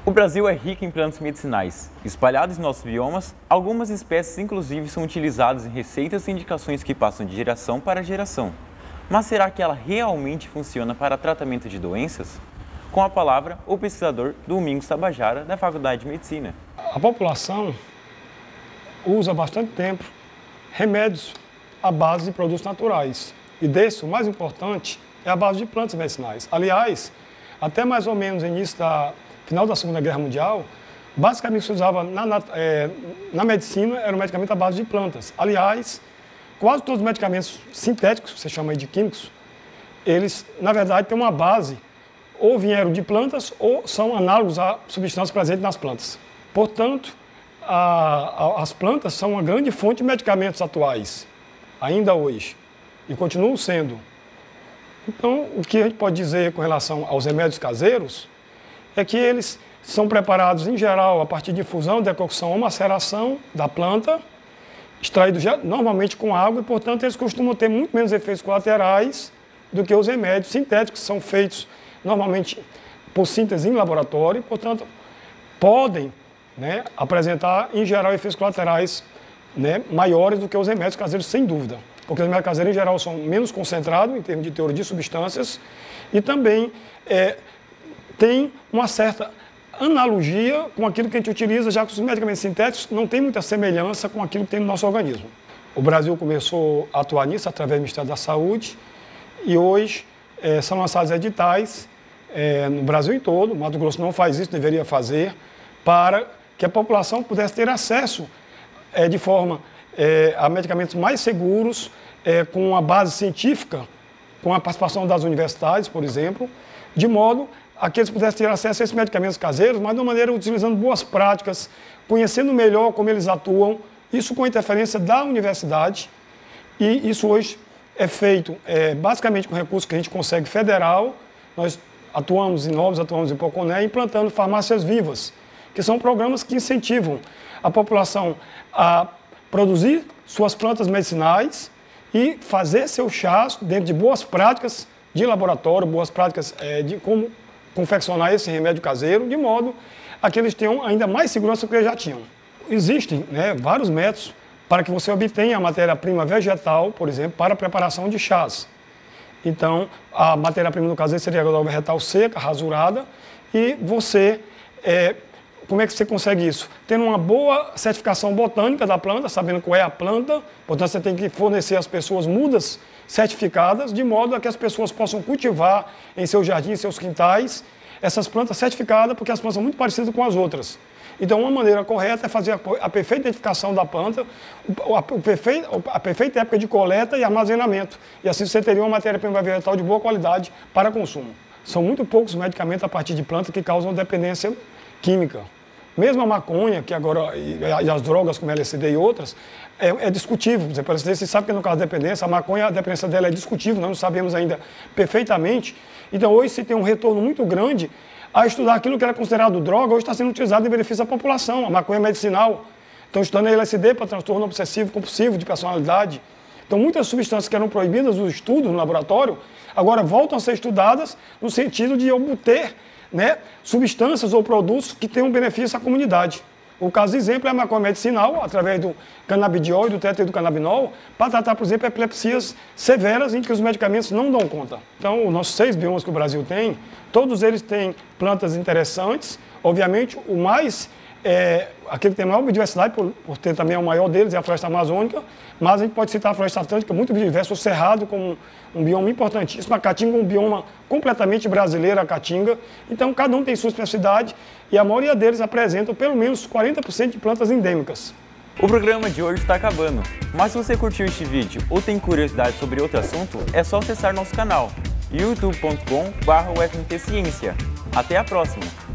O Brasil é rico em plantas medicinais. Espalhados em nossos biomas, algumas espécies inclusive são utilizadas em receitas e indicações que passam de geração para geração. Mas será que ela realmente funciona para tratamento de doenças? Com a palavra, o pesquisador Domingos Tabajara, da Faculdade de Medicina. A população usa há bastante tempo remédios à base de produtos naturais. E desse, o mais importante é a base de plantas medicinais. Aliás, até mais ou menos no final da Segunda Guerra Mundial, basicamente se usava na medicina era um medicamento à base de plantas. Aliás, quase todos os medicamentos sintéticos, que você chama aí de químicos, eles, na verdade, têm uma base, ou vieram de plantas, ou são análogos a substâncias presentes nas plantas. Portanto, as plantas são uma grande fonte de medicamentos atuais, ainda hoje, e continuam sendo. Então, o que a gente pode dizer com relação aos remédios caseiros é que eles são preparados, em geral, a partir de infusão, decocção ou maceração da planta, extraídos normalmente com água, e, portanto, eles costumam ter muito menos efeitos colaterais do que os remédios sintéticos, que são feitos normalmente por síntese em laboratório, e, portanto, podem apresentar, em geral, efeitos colaterais maiores do que os remédios caseiros, sem dúvida. Porque os remédios caseiros, em geral, são menos concentrados em termos de teor de substâncias e também tem uma certa analogia com aquilo que a gente utiliza, já que os medicamentos sintéticos não têm muita semelhança com aquilo que tem no nosso organismo. O Brasil começou a atuar nisso através do Ministério da Saúde e hoje são lançados editais no Brasil em todo. O Mato Grosso não faz isso, deveria fazer, para que a população pudesse ter acesso de forma a medicamentos mais seguros, com uma base científica, com a participação das universidades, por exemplo, de modo a que eles pudessem ter acesso a esses medicamentos caseiros, mas de uma maneira utilizando boas práticas, conhecendo melhor como eles atuam, isso com a interferência da universidade, e isso hoje é feito basicamente com recursos que a gente consegue federal. Nós atuamos em Novos, atuamos em Poconé, implantando farmácias vivas, que são programas que incentivam a população a produzir suas plantas medicinais e fazer seus chás dentro de boas práticas de laboratório, boas práticas de como confeccionar esse remédio caseiro, de modo a que eles tenham ainda mais segurança do que eles já tinham. Existem vários métodos para que você obtenha a matéria-prima vegetal, por exemplo, para a preparação de chás. Então, a matéria-prima, no caso, seria a erva vegetal seca, rasurada, e você... Como é que você consegue isso? Tendo uma boa certificação botânica da planta, sabendo qual é a planta, portanto você tem que fornecer às pessoas mudas certificadas, de modo a que as pessoas possam cultivar em seus jardins, em seus quintais, essas plantas certificadas, porque as plantas são muito parecidas com as outras. Então, uma maneira correta é fazer a perfeita identificação da planta, a perfeita época de coleta e armazenamento. E assim você teria uma matéria-prima vegetal de boa qualidade para consumo. São muito poucos medicamentos a partir de plantas que causam dependência química. Mesmo a maconha, que agora, e as drogas como LSD e outras, é discutível. Por exemplo, você sabe que no caso da dependência, a maconha, a dependência dela é discutível, nós não sabemos ainda perfeitamente. Então hoje se tem um retorno muito grande a estudar aquilo que era considerado droga, hoje está sendo utilizado em benefício da população. A maconha medicinal, estão estudando a LSD para transtorno obsessivo compulsivo de personalidade. Então muitas substâncias que eram proibidas dos estudos no laboratório, agora voltam a ser estudadas no sentido de obter substâncias ou produtos que tenham benefício à comunidade. O caso de exemplo é a maconha medicinal, através do canabidiol e do tetraidrocannabinol, para tratar, por exemplo, epilepsias severas em que os medicamentos não dão conta. Então, os nossos 6 biomas que o Brasil tem, todos eles têm plantas interessantes. Obviamente, o mais, aquele que tem a maior biodiversidade, por ter também o maior deles, é a floresta amazônica, mas a gente pode citar a floresta atlântica, muito biodiversa, o cerrado como um bioma importantíssimo, a caatinga um bioma completamente brasileiro, a caatinga. Então, cada um tem sua especificidade e a maioria deles apresentam pelo menos 40% de plantas endêmicas. O programa de hoje está acabando, mas se você curtiu este vídeo ou tem curiosidade sobre outro assunto, é só acessar nosso canal youtube.com/ufmtciência. Até a próxima!